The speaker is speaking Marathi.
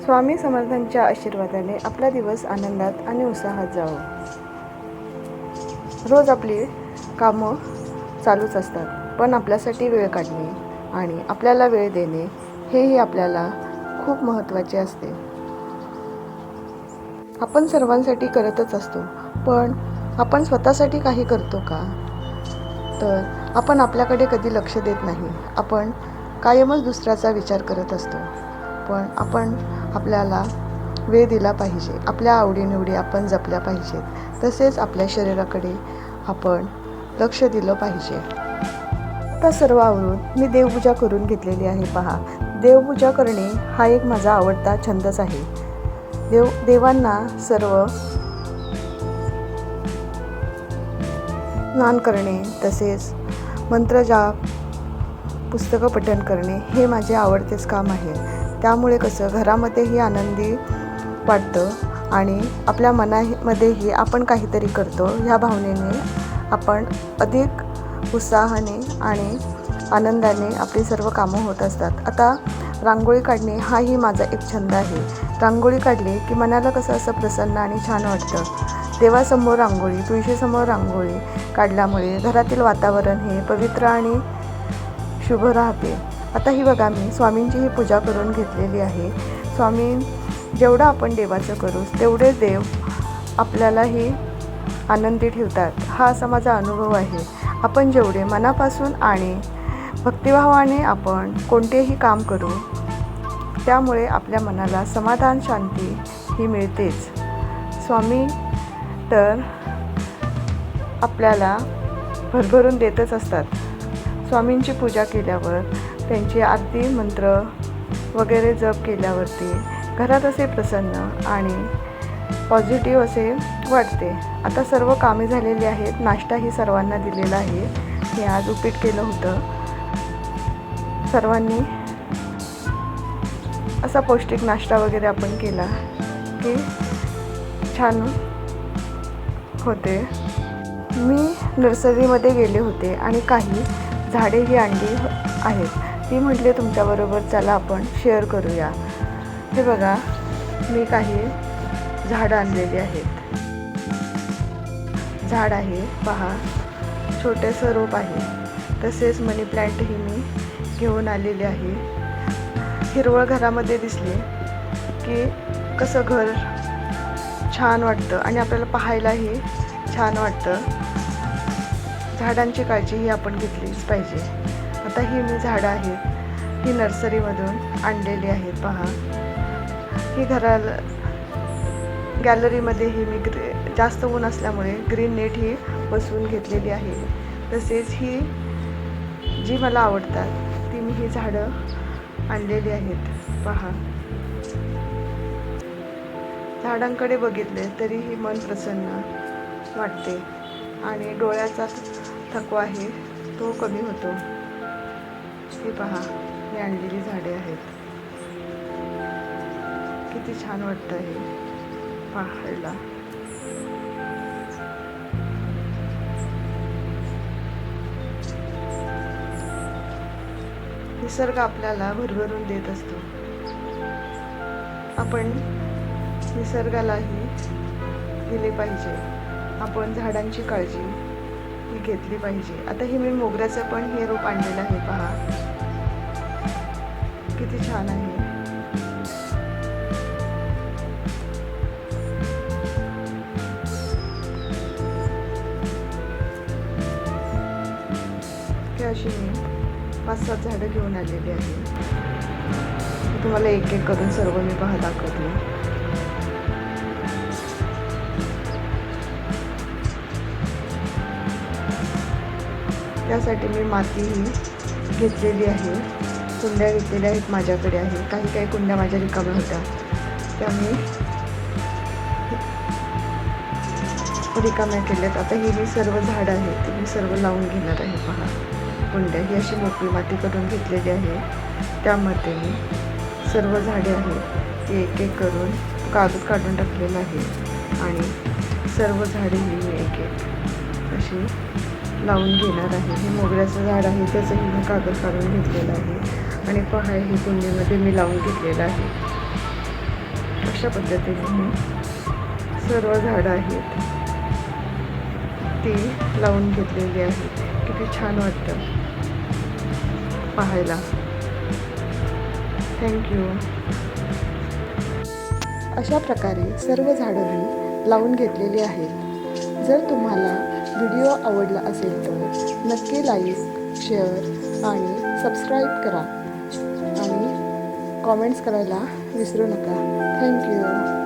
स्वामी समर्थांच्या आशीर्वादाने आपला दिवस आनंदात आणि उत्साहात जावो। रोज आपली कामं चालूच असतात, पण आपल्यासाठी वेळ काढणे आणि आपल्याला वेळ देणे हेही आपल्याला खूप महत्त्वाचे असते। आपण सर्वांसाठी करतच असतो, पण आपण स्वतःसाठी काही करतो का? तर आपण आपल्याकडे कधी लक्ष देत नाही। आपण कायमच दुसऱ्याचा विचार करत असतो, पण आपण आपल्याला वेळ दिला पाहिजे। आपल्या आवडीनिवडी आपण जपल्या पाहिजेत। तसेच आपल्या शरीराकडे आपण लक्ष दिलं पाहिजे। आता सर्व आवरून मी देवपूजा करून घेतलेली आहे। पहा, देवपूजा करणे हा एक माझा आवडता छंदच आहे। देवांना सर्व स्नान करणे, तसेच मंत्रजाप, पुस्तकं पठण करणे हे माझे आवडतेच काम आहे। त्यामुळे कसं घरामध्येही आनंदी वाटतं आणि आपल्या मनामध्येही आपण काहीतरी करतो ह्या भावनेने आपण अधिक उत्साहाने आणि आनंदाने आपली सर्व कामं होत असतात। आता रांगोळी काढणे हाही माझा एक छंद आहे। रांगोळी काढली की मनाला कसं असं प्रसन्न आणि छान वाटतं। देवासमोर रांगोळी, तुळशीसमोर रांगोळी काढल्यामुळे घरातील वातावरण हे पवित्र आणि शुभ राहते। आता ही बघा, मी स्वामींची ही पूजा करून घेतलेली आहे। स्वामी जेवढं आपण देवाचं करू तेवढे देव आपल्यालाही आनंदी ठेवतात, हा असा माझा अनुभव आहे। आपण जेवढे मनापासून आणि भक्तिभावाने आपण कोणतेही काम करू त्यामुळे आपल्या मनाला समाधान, शांती ही मिळतेच। स्वामी तर आपल्याला भरभरून देतच असतात। स्वामींची पूजा केल्यावर, त्यांची आरती मंत्र वगैरे जप केल्यावरती घरात असे प्रसन्न आणि पॉझिटिव्ह असे वाटते। आता सर्व कामे झालेली आहेत। नाश्ताही सर्वांना दिलेला आहे। मी आज उपीट केलं होतं। सर्वांनी असा पौष्टिक नाश्ता वगैरे आपण केला की छान होते। मी नर्सरीमध्ये गेले होते आणि काही झाडेही आणली आहेत। ती म्हटले तुमच्याबरोबर चला आपण शेअर करूया। हे बघा, मी काही झाडं आणलेली आहेत। झाड आहे पहा, छोटंसं रोप आहे। तसेच मनी प्लांटही मी घेऊन आलेले आहे। हिरवळ घरामध्ये दिसले की कसं घर छान वाटतं आणि आपल्याला पाहायलाही छान वाटतं। झाडांची काळजीही आपण घेतलीच पाहिजे। आता ही मी झाडं आहेत, ही नर्सरीमधून आणलेली आहेत। पहा, ही घराला गॅलरीमध्येही मी जास्त ऊन असल्यामुळे ग्रीन नेट ही बसवून घेतलेली आहे। तसेच ही जी मला आवडतात ती मी ही झाडं आणलेली आहेत। पहा, झाडांकडे बघितले तरीही मन प्रसन्न वाटते आणि डोळ्याचा थकवा आहे तो कमी होतो। हे पहा, मी आणलेली झाडे आहेत। किती छान वाटतं हे पाहायला। निसर्ग आपल्याला भरभरून देत असतो। आपण निसर्गालाही दिले पाहिजे। आपण झाडांची काळजी ही घेतली पाहिजे। आता ही मी मोगऱ्याचं पण हे रोप आणलेलं आहे। पहा, किती छान आहे। हे अशी मी 5-7 झाडं घेऊन आलेली आहे। तुम्हाला एक एक करून सर्व मी दाखवते। त्यासाठी मी मातीही घेतलेली आहे। कुंड्या घेतलेल्या आहेत, माझ्याकडे आहे। काही कुंड्या माझ्या रिकाम्या होत्या, त्या मी रिकाम्या केल्यात। आता ही मी सर्व झाडं आहेत ती मी सर्व लावून घेणार आहे। पहा, कुंड्या ही अशी मोकळी माती करून घेतलेली आहे। त्यामध्ये मी सर्व झाडे आहेत ती एक एक करून कागद काढून टाकलेला आहे आणि सर्व झाडे ही मी एक एक अशी लावून घेणार आहे। हे मोगऱ्याचं झाड आहे, त्याचंही मी कागद काढून घेतलेलं आहे आणि पहा, हे कुंडीमध्ये मी लावून घेतलेलं आहे। अशा पद्धतीने मी सर्व झाडं आहेत ती लावून घेतलेली आहेत. किती छान वाटतं पाहायला. थँक्यू. अशा प्रकारे सर्व झाडं मी लावून घेतलेली आहेत. जर तुम्हाला व्हिडिओ आवडला असेल तर नक्की लाईक, शेअर आणि सबस्क्राईब करा आणि कॉमेंट्स करायला विसरू नका. थँक्यू.